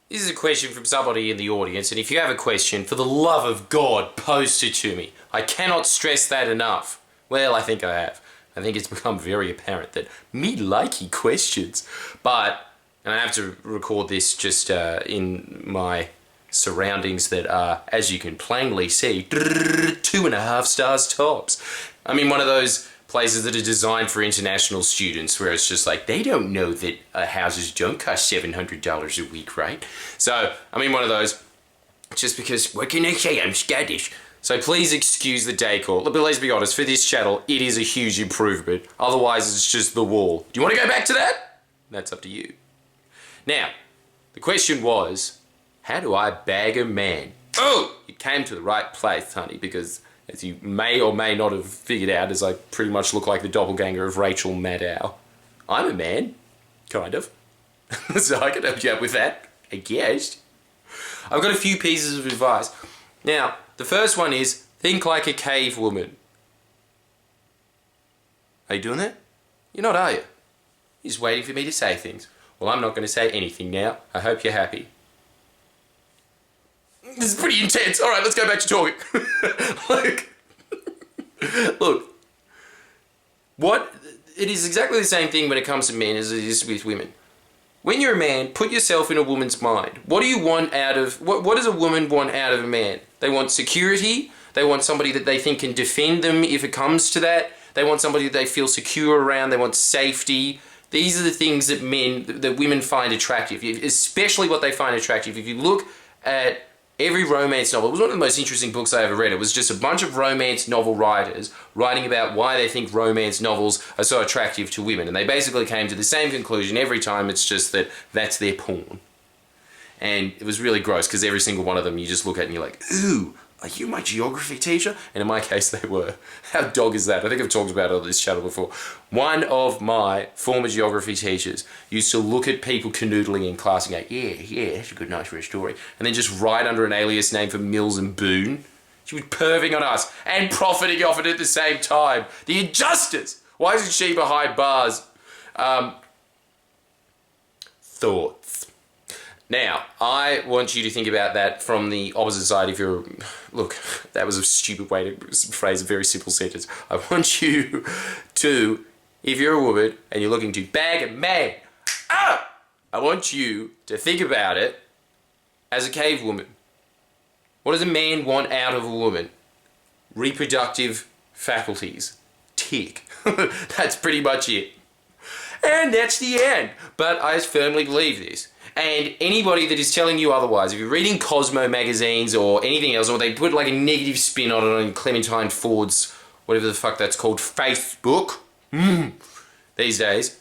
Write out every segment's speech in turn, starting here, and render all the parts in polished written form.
This is a question from somebody in the audience, and if you have a question, for the love of God, post it to me. I cannot stress that enough. Well, I think I have. I think it's become very apparent that me likey questions. But, and I have to record this just in my surroundings that are, as you can plainly see, 2.5 stars tops. I'm in one of those places that are designed for international students where it's just like, they don't know that houses don't cost $700 a week, right? So I'm in one of those just because, what can I say, I'm Scottish. So please excuse the decor. But let's be honest, for this channel, it is a huge improvement. Otherwise, it's just the wall. Do you want to go back to that? That's up to you. Now, the question was, how do I bag a man? Oh, you came to the right place, honey, because as you may or may not have figured out, as I pretty much look like the doppelganger of Rachel Maddow, I'm a man, kind of. So I can help you out with that, I guess. I've got a few pieces of advice. Now, the first one is, think like a cave woman. Are you doing that? You're not, are you? You're just waiting for me to say things. Well, I'm not going to say anything now. I hope you're happy. This is pretty intense. All right, let's go back to talking. Look, it is exactly the same thing when it comes to men as it is with women. When you're a man, put yourself in a woman's mind. What do you want out of, what does a woman want out of a man? They want security. They want somebody that they think can defend them if it comes to that. They want somebody that they feel secure around. They want safety. These are the things that women find attractive, especially what they find attractive. If you look at every romance novel, it was one of the most interesting books I ever read. It was just a bunch of romance novel writers writing about why they think romance novels are so attractive to women. And they basically came to the same conclusion every time. It's just that that's their porn. And it was really gross because every single one of them you just look at and you're like, ooh, are you my geography teacher? And in my case they were. How dog is that? I think I've talked about it on this channel before. One of my former geography teachers used to look at people canoodling in class and go, yeah, that's a good night for a story. And then just write under an alias name for Mills and Boone. She was perving on us and profiting off it at the same time. The injustice! Why isn't she behind bars? Thoughts. Now, I want you to think about that from the opposite side. If you're, look, that was a stupid way to phrase a very simple sentence. I want you to, if you're a woman and you're looking to bag a man, I want you to think about it as a cave woman. What does a man want out of a woman? Reproductive faculties. Tick. That's pretty much it. And that's the end. But I firmly believe this. And anybody that is telling you otherwise, if you're reading Cosmo magazines or anything else, or they put like a negative spin on it on Clementine Ford's, whatever the fuck that's called, Facebook, these days,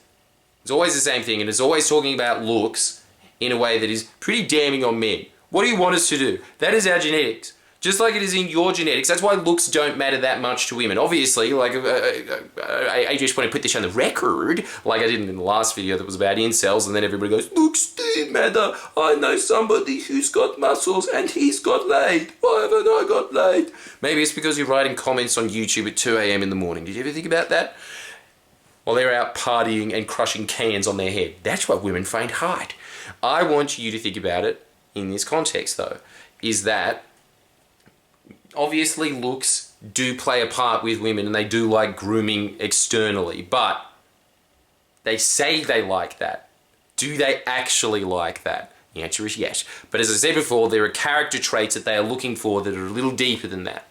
it's always the same thing, and it's always talking about looks in a way that is pretty damning on men. What do you want us to do? That is our genetics. Just like it is in your genetics. That's why looks don't matter that much to women. Obviously, like, I just want to put this on the record, like I did in the last video that was about incels, and then everybody goes, looks do matter. I know somebody who's got muscles and he's got laid. Why haven't I got laid? Maybe it's because you're writing comments on YouTube at 2 AM in the morning. Did you ever think about that? While they're out partying and crushing cans on their head. That's what women find hot. I want you to think about it in this context, though, is that obviously looks do play a part with women and they do like grooming externally, but they say they like that. Do they actually like that? The answer is yes. But as I said before, there are character traits that they are looking for that are a little deeper than that.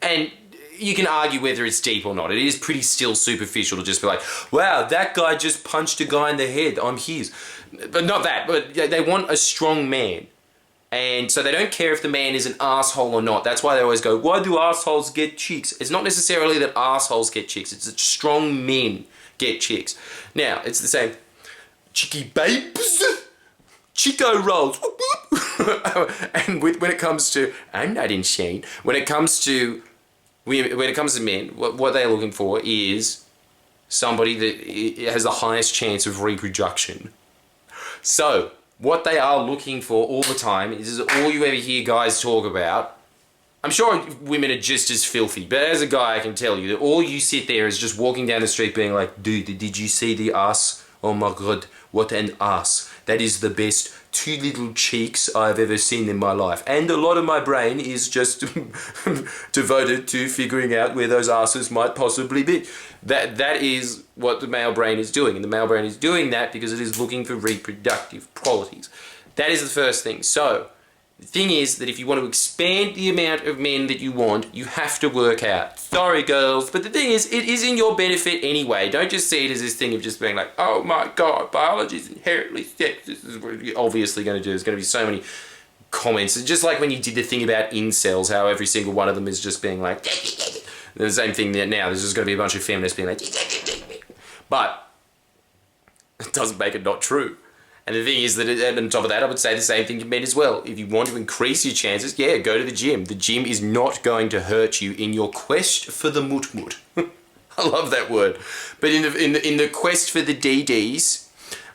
And you can argue whether it's deep or not. It is pretty still superficial to just be like, wow, that guy just punched a guy in the head, I'm his. But not that, but they want a strong man. And so they don't care if the man is an asshole or not. That's why they always go, why do assholes get chicks? It's not necessarily that assholes get chicks. It's that strong men get chicks. Now, it's the same. Chicky babes. Chico rolls. And when it comes to, I'm not insane. When it comes to men, what they're looking for is somebody that has the highest chance of reproduction. So, what they are looking for all the time is all you ever hear guys talk about. I'm sure women are just as filthy, but as a guy I can tell you that all you sit there is just walking down the street being like, dude, did you see the ass? Oh my god, what an ass. That is the best two little cheeks I've ever seen in my life. And a lot of my brain is just devoted to figuring out where those asses might possibly be. That is what the male brain is doing. And the male brain is doing that because it is looking for reproductive qualities. That is the first thing. So, the thing is that if you want to expand the amount of men that you want, you have to work out. Sorry, girls, but the thing is, it is in your benefit anyway. Don't just see it as this thing of just being like, oh my god, biology is inherently sexist. This is what you're obviously going to do. There's going to be so many comments. It's just like when you did the thing about incels, how every single one of them is just being like, the same thing that now. There's just going to be a bunch of feminists being like, but it doesn't make it not true. And the thing is that, and on top of that, I would say the same thing to men as well. If you want to increase your chances, yeah, go to the gym. The gym is not going to hurt you in your quest for the mut-mut. I love that word. But in the quest for the DDs,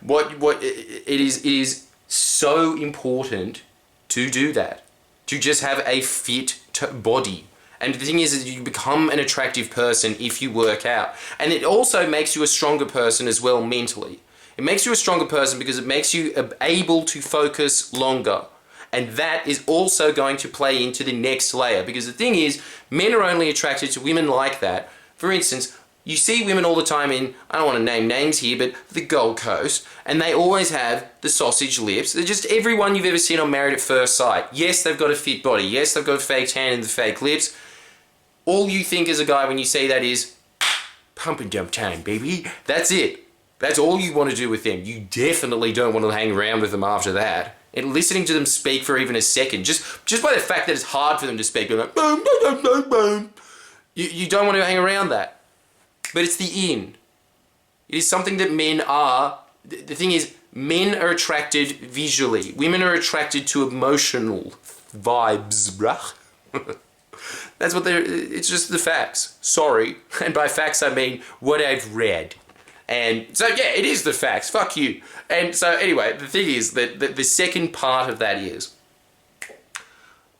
it is so important to do that. To just have a fit body. And the thing is that you become an attractive person if you work out. And it also makes you a stronger person as well mentally. It makes you a stronger person because it makes you able to focus longer. And that is also going to play into the next layer. Because the thing is, men are only attracted to women like that. For instance, you see women all the time in, I don't want to name names here, but the Gold Coast. And they always have the sausage lips. They're just everyone you've ever seen on Married at First Sight. Yes, they've got a fit body. Yes, they've got a fake tan and the fake lips. All you think as a guy when you see that is, pump and dump time, baby. That's it. That's all you want to do with them. You definitely don't want to hang around with them after that. And listening to them speak for even a second, just by the fact that it's hard for them to speak, you're like, boom, boom, boom, boom. You don't want to hang around that. But it's the in. It is something that men are. The thing is, men are attracted visually. Women are attracted to emotional vibes, bruh. That's what it's just the facts. Sorry. And by facts, I mean what I've read. And so, yeah, it is the facts. Fuck you. And so, anyway, the thing is that the second part of that is,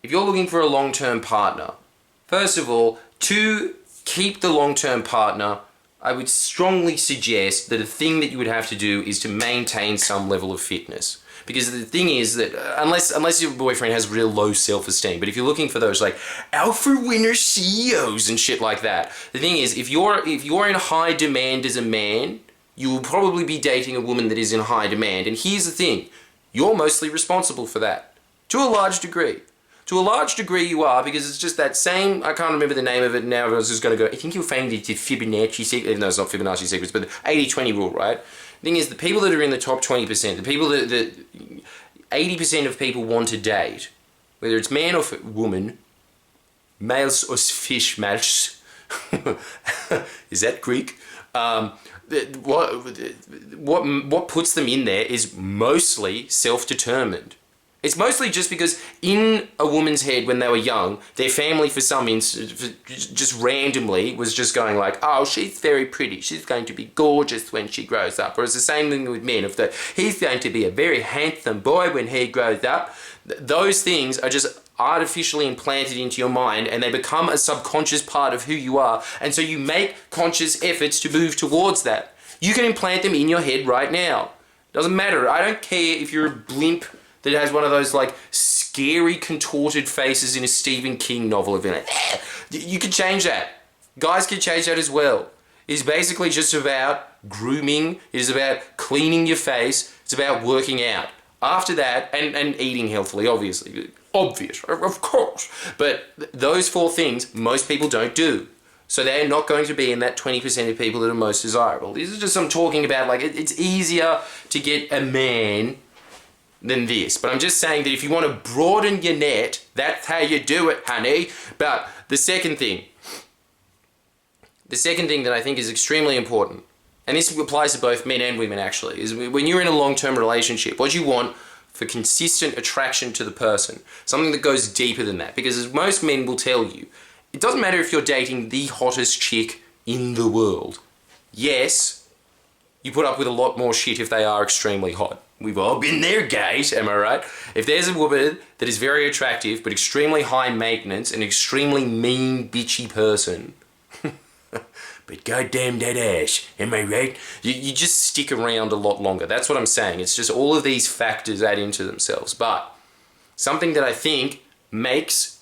if you're looking for a long-term partner, first of all, to keep the long-term partner, I would strongly suggest that a thing that you would have to do is to maintain some level of fitness. Because the thing is that, unless your boyfriend has real low self-esteem, but if you're looking for those like alpha winner CEOs and shit like that, the thing is, if you're in high demand as a man, you will probably be dating a woman that is in high demand. And here's the thing, you're mostly responsible for that. To a large degree. To a large degree you are, because it's just that same, I can't remember the name of it now, but I was just going to go, I think you'll find it to Fibonacci secret, no, it's not Fibonacci secrets, but the 80-20 rule, right? The thing is, the people that are in the top 20%, the people that 80% of people want to date, whether it's man or woman, males or fish males, is that Greek? What puts them in there is mostly self-determined. It's mostly just because in a woman's head when they were young, their family for some instance, just randomly was just going like, oh, she's very pretty, she's going to be gorgeous when she grows up. Or it's the same thing with men, of he's going to be a very handsome boy when he grows up. Those things are just artificially implanted into your mind and they become a subconscious part of who you are. And so you make conscious efforts to move towards that. You can implant them in your head right now. Doesn't matter. I don't care if you're a blimp that has one of those like scary contorted faces in a Stephen King novel. You can change that. Guys can change that as well. It's basically just about grooming. It is about cleaning your face. It's about working out. After that, and eating healthily, obviously. Obvious, of course. But those four things, most people don't do. So they're not going to be in that 20% of people that are most desirable. These are just I'm talking about, like, it's easier to get a man than this. But I'm just saying that if you want to broaden your net, that's how you do it, honey. But the second thing that I think is extremely important, and this applies to both men and women actually, is when you're in a long-term relationship, what you want for consistent attraction to the person, something that goes deeper than that. Because as most men will tell you, it doesn't matter if you're dating the hottest chick in the world. Yes, you put up with a lot more shit if they are extremely hot. We've all been there, guys, am I right? If there's a woman that is very attractive but extremely high maintenance, an extremely mean, bitchy person, but goddamn that ass, am I right? You just stick around a lot longer. That's what I'm saying. It's just all of these factors add into themselves. But something that I think makes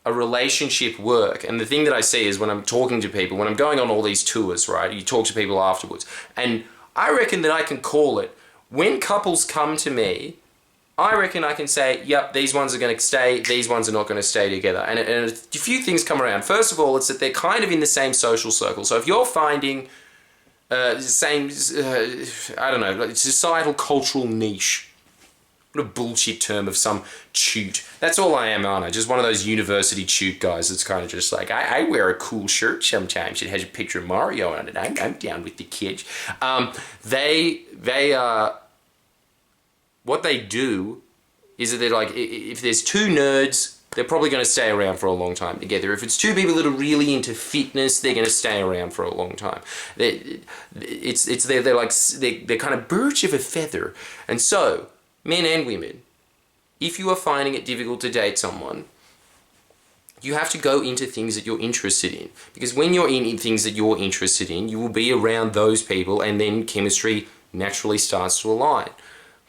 a relationship work, and the thing that I see is when I'm talking to people, when I'm going on all these tours, right, you talk to people afterwards, and I reckon that I can call it, when couples come to me, I reckon I can say, yep, these ones are going to stay, these ones are not going to stay together. And a few things come around. First of all, it's that they're kind of in the same social circle. So if you're finding the same, I don't know, like societal cultural niche, what a bullshit term of some toot. That's all I am, aren't I? Just one of those university toot guys that's kind of just like, I wear a cool shirt sometimes. It has a picture of Mario on it. I'm down with the kids. What they do is that they're like, if there's two nerds, they're probably going to stay around for a long time together. If it's two people that are really into fitness, they're going to stay around for a long time. They're kind of birds of a feather. And so, men and women, if you are finding it difficult to date someone, you have to go into things that you're interested in. Because when you're in things that you're interested in, you will be around those people, and then chemistry naturally starts to align.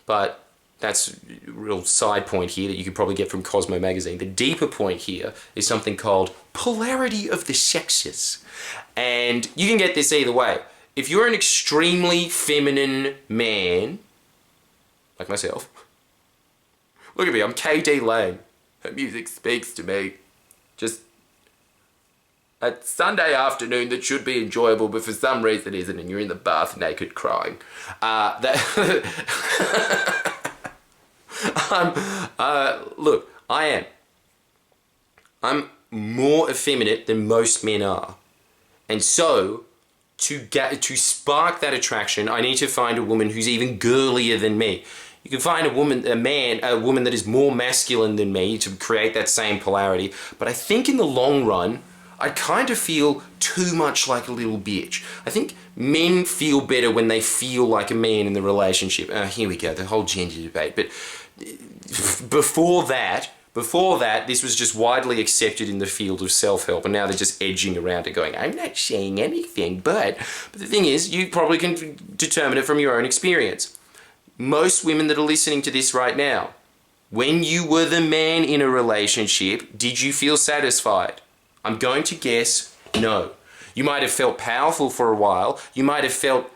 But that's a real side point here that you could probably get from Cosmo magazine. The deeper point here is something called polarity of the sexes. And you can get this either way. If you're an extremely feminine man, like myself, look at me, I'm KD Lane. Her music speaks to me. Just a Sunday afternoon that should be enjoyable, but for some reason isn't, and you're in the bath naked crying. Look, I'm more effeminate than most men are. And so, to spark that attraction, I need to find a woman who's even girlier than me. You can find a woman that is more masculine than me to create that same polarity. But I think in the long run, I kind of feel too much like a little bitch. I think men feel better when they feel like a man in the relationship. Here we go, the whole gender debate. But before that, this was just widely accepted in the field of self-help, and now they're just edging around it going, I'm not saying anything, but the thing is, you probably can determine it from your own experience. Most women that are listening to this right now, when you were the man in a relationship, did you feel satisfied? I'm going to guess no. You might have felt powerful for a while. You might have felt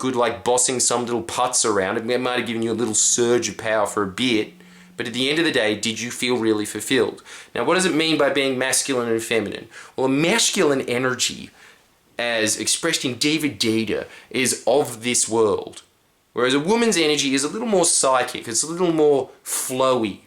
good like bossing some little putz around. It might have given you a little surge of power for a bit. But at the end of the day, did you feel really fulfilled? Now, what does it mean by being masculine and feminine? Well, a masculine energy, as expressed in David Data, is of this world. Whereas a woman's energy is a little more psychic. It's a little more flowy.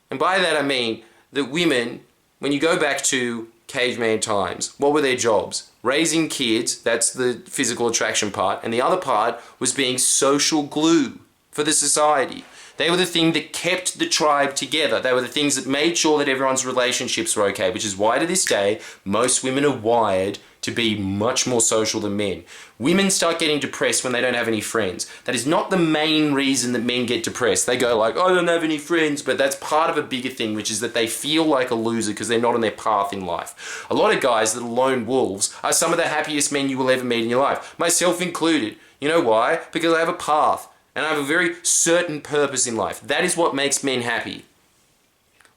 And by that I mean that women, when you go back to caveman times, what were their jobs? Raising kids, that's the physical attraction part, and the other part was being social glue for the society. They were the thing that kept the tribe together. They were the things that made sure that everyone's relationships were okay, which is why to this day, most women are wired to be much more social than men. Women start getting depressed when they don't have any friends. That is not the main reason that men get depressed. They go like, I don't have any friends, but that's part of a bigger thing, which is that they feel like a loser because they're not on their path in life. A lot of guys that are lone wolves are some of the happiest men you will ever meet in your life, myself included. You know why? Because I have a path, and I have a very certain purpose in life. That is what makes men happy.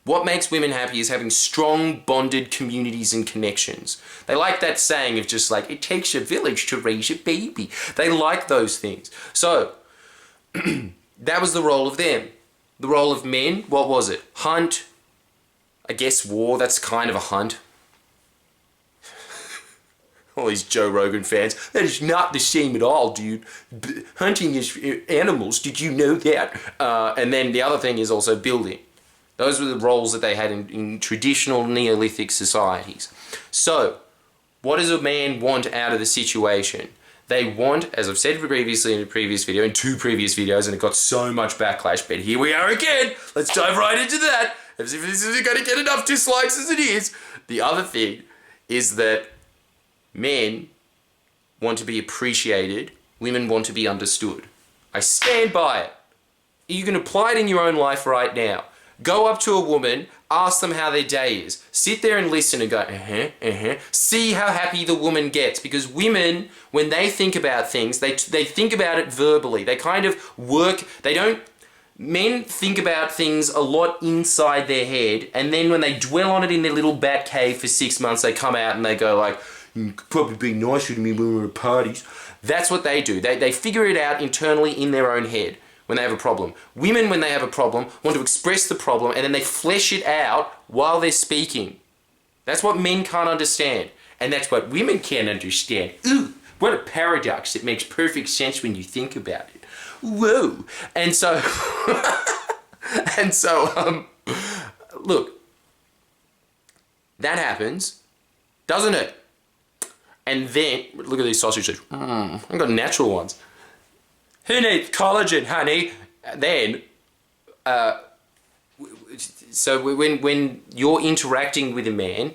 What makes women happy is having strong, bonded communities and connections. They like that saying of just like, it takes a village to raise a baby. They like those things. So, that was the role of them. The role of men, what was it? Hunt, I guess war, that's kind of a hunt. All these Joe Rogan fans, that is not the same at all, dude. Hunting is animals, did you know that? And then the other thing is also building. Those were the roles that they had in traditional Neolithic societies. So, what does a man want out of the situation? They want, as I've said previously in a previous video, in two previous videos, and it got so much backlash, but here we are again. Let's dive right into that. As if this isn't going to get enough dislikes as it is. The other thing is that men want to be appreciated, women want to be understood. I stand by it. You can apply it in your own life right now. Go up to a woman, ask them how their day is. Sit there and listen and go, See how happy the woman gets. Because women, when they think about things, they think about it verbally. They kind of work, men think about things a lot inside their head, and then when they dwell on it in their little bat cave for 6 months, they come out and they go like, you could probably be nicer to me when we were at parties. That's what they do. They figure it out internally in their own head when they have a problem. Women, when they have a problem, want to express the problem and then they flesh it out while they're speaking. That's what men can't understand. And that's what women can't understand. Ooh, what a paradox. It makes perfect sense when you think about it. Whoa. And so, look, that happens, doesn't it? And then, look at these sausages. I've got natural ones. Who needs collagen, honey? Then, so when you're interacting with a man,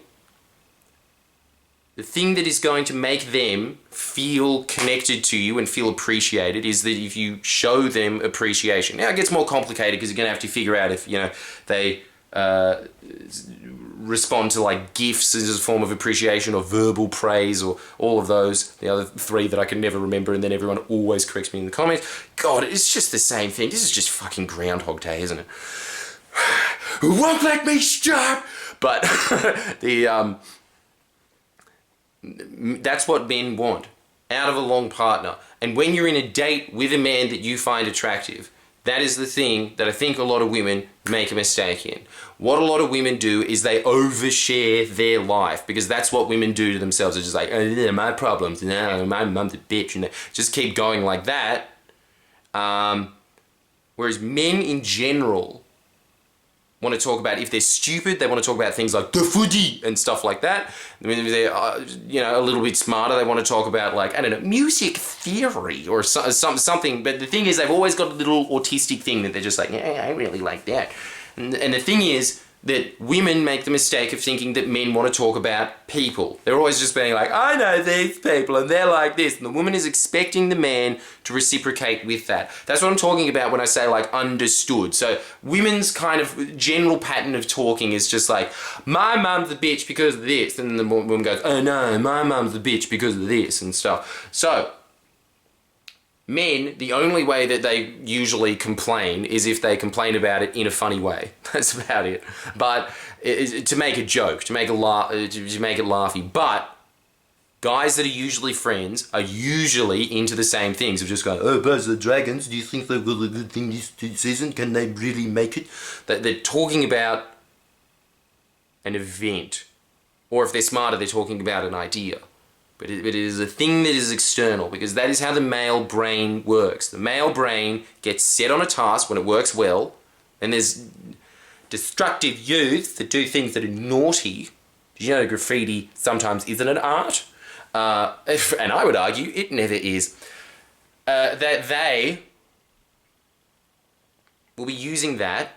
the thing that is going to make them feel connected to you and feel appreciated is that if you show them appreciation. Now it gets more complicated because you're going to have to figure out if, they respond to like gifts as a form of appreciation or verbal praise or all of those, the other three that I can never remember, and then everyone always corrects me in the comments. God, it's just the same thing. This is just fucking Groundhog Day, isn't it? Won't let me stop! But that's what men want out of a long partner. And when you're in a date with a man that you find attractive, that is the thing that I think a lot of women make a mistake in. What a lot of women do is they overshare their life, because that's what women do to themselves. They're just like, oh, yeah, my problems, no, my mum's a bitch, and they just keep going like that. Whereas men in general want to talk about, if they're stupid, they want to talk about things like the footy and stuff like that. I mean, if they're a little bit smarter, they want to talk about, like, I don't know, music theory or something. But the thing is, they've always got a little autistic thing that they're just like, yeah, I really like that. And the thing is that women make the mistake of thinking that men want to talk about people. They're always just being like, I know these people and they're like this. And the woman is expecting the man to reciprocate with that. That's what I'm talking about when I say like understood. So women's kind of general pattern of talking is just like, my mum's a bitch because of this. And the woman goes, oh no, my mum's a bitch because of this and stuff. So men, the only way that they usually complain is if they complain about it in a funny way. That's about it. But to make a joke, to make it laughy. But guys that are usually friends are usually into the same things. Of just going, oh, Birds of the Dragons, do you think they've got a good thing this season? Can they really make it? They're talking about an event. Or if they're smarter, they're talking about an idea. But it is a thing that is external, because that is how the male brain works. The male brain gets set on a task when it works well, and there's destructive youths that do things that are naughty. Did you know graffiti sometimes isn't an art? And I would argue it never is. That they will be using that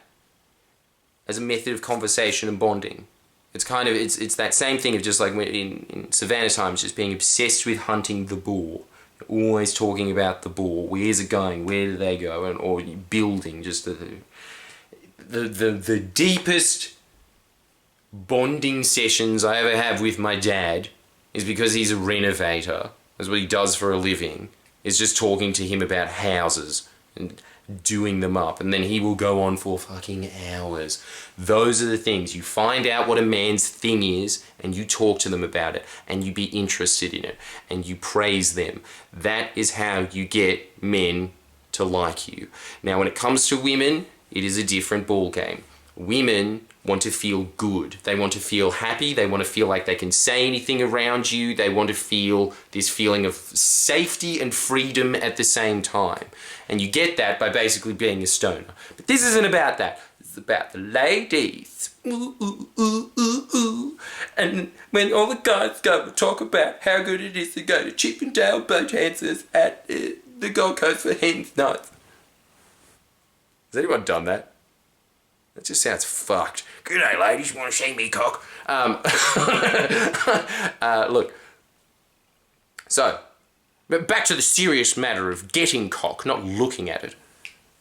as a method of conversation and bonding. It's kind of, it's that same thing of just like in Savannah times, just being obsessed with hunting the boar. Always talking about the boar. Where's it going? Where do they go? Or building, just the deepest bonding sessions I ever have with my dad is because he's a renovator. That's what he does for a living. Is just talking to him about houses and doing them up, and then he will go on for fucking hours. Those are the things. You find out what a man's thing is, and you talk to them about it, and you be interested in it, and you praise them. That is how you get men to like you. Now, when it comes to women, it is a different ball game. Women want to feel good. They want to feel happy. They want to feel like they can say anything around you. They want to feel this feeling of safety and freedom at the same time. And you get that by basically being a stoner. But this isn't about that. It's about the ladies. Ooh, ooh, ooh, ooh, ooh. And when all the guys go and talk about how good it is to go to Chippendale boat dances at the Gold Coast for hen's nights. Has anyone done that? That just sounds fucked. Good day, ladies. You want to see me cock? Look. So, but back to the serious matter of getting cock, not looking at it.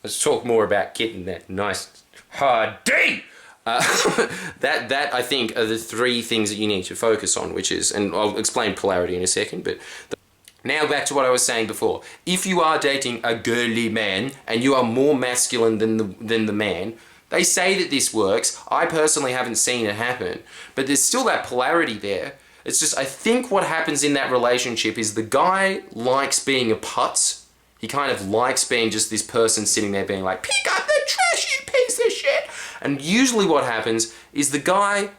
Let's talk more about getting that nice Hardy! That I think are the three things that you need to focus on, which is, and I'll explain polarity in a second, but now back to what I was saying before. If you are dating a girly man and you are more masculine than the man, they say that this works. I personally haven't seen it happen, but there's still that polarity there. It's just, I think what happens in that relationship is the guy likes being a putz. He kind of likes being just this person sitting there being like, pick up the trash, you piece of shit. And usually what happens is the guy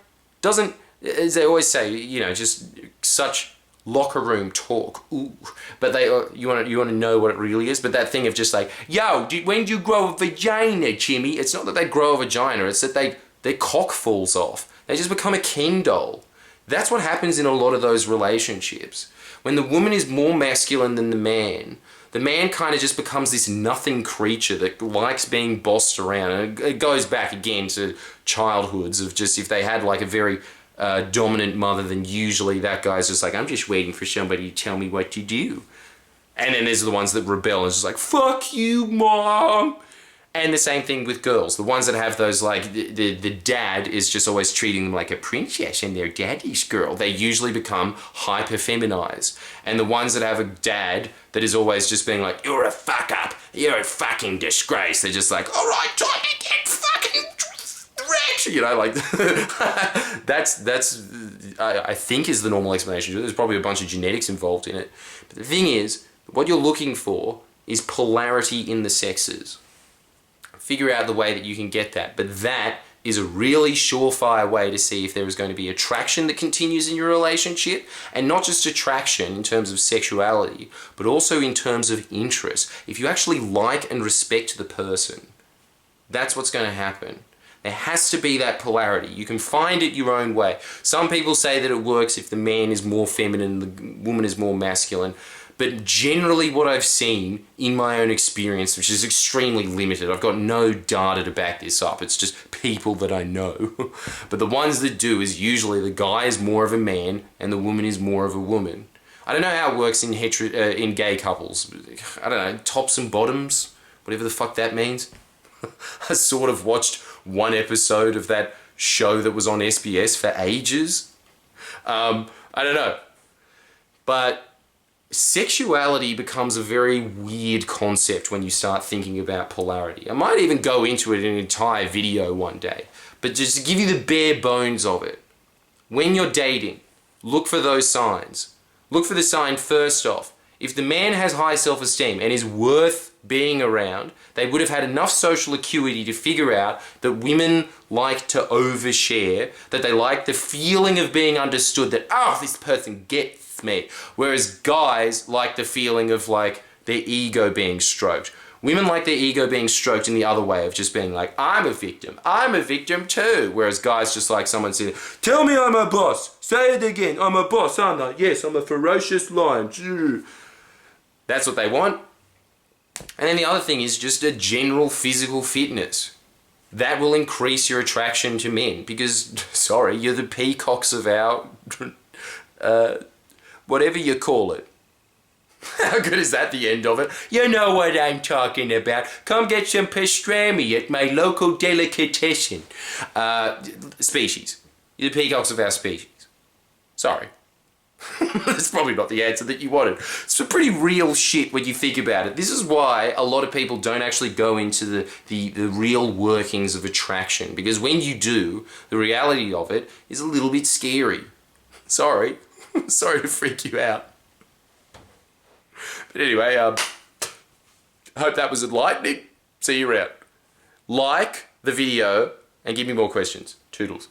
doesn't, as they always say, you know, just such locker room talk. Ooh. But you want to know what it really is. But that thing of just like, yo, when do you grow a vagina, Jimmy? It's not that they grow a vagina. It's that their cock falls off. They just become a Ken doll. That's what happens in a lot of those relationships. When the woman is more masculine than the man kind of just becomes this nothing creature that likes being bossed around. And it goes back again to childhoods of just if they had like a very dominant mother, then usually that guy's just like, I'm just waiting for somebody to tell me what to do. And then there's the ones that rebel and it's just like, fuck you, mom. And the same thing with girls. The ones that have those, like, the dad is just always treating them like a princess and they're daddy's girl. They usually become hyper-feminized. And the ones that have a dad that is always just being like, you're a fuck up, you're a fucking disgrace. They're just like, all right, time to get fucking wrecked. You know, like, that's I think is the normal explanation. There's probably a bunch of genetics involved in it. But the thing is, what you're looking for is polarity in the sexes. Figure out the way that you can get that. But that is a really surefire way to see if there is going to be attraction that continues in your relationship, and not just attraction in terms of sexuality, but also in terms of interest. If you actually like and respect the person, that's what's going to happen. There has to be that polarity. You can find it your own way. Some people say that it works if the man is more feminine, the woman is more masculine. But generally what I've seen in my own experience, which is extremely limited, I've got no data to back this up, it's just people that I know. But the ones that do is usually the guy is more of a man and the woman is more of a woman. I don't know how it works in gay couples. I don't know, tops and bottoms, whatever the fuck that means. I sort of watched one episode of that show that was on SBS for ages. I don't know. But sexuality becomes a very weird concept when you start thinking about polarity. I might even go into it in an entire video one day, but just to give you the bare bones of it. When you're dating, look for those signs. Look for the sign first off. If the man has high self-esteem and is worth being around, they would have had enough social acuity to figure out that women like to overshare, that they like the feeling of being understood, that, oh, this person gets me. Whereas guys like the feeling of like their ego being stroked. Women like their ego being stroked in the other way of just being like, I'm a victim too. Whereas guys just like someone saying, tell me I'm a boss, say it again, I'm a boss, aren't I? Yes, I'm a ferocious lion. That's what they want. And then the other thing is just a general physical fitness. That will increase your attraction to men because, sorry, you're the peacocks of our whatever you call it. How good is that, the end of it? You know what I'm talking about. Come get some pastrami at my local delicatessen. Species. You're the peacocks of our species. Sorry. That's probably not the answer that you wanted. It's a pretty real shit when you think about it. This is why a lot of people don't actually go into the real workings of attraction. Because when you do, the reality of it is a little bit scary. Sorry. Sorry to freak you out. But anyway, I hope that was enlightening. See you around. Like the video and give me more questions. Toodles.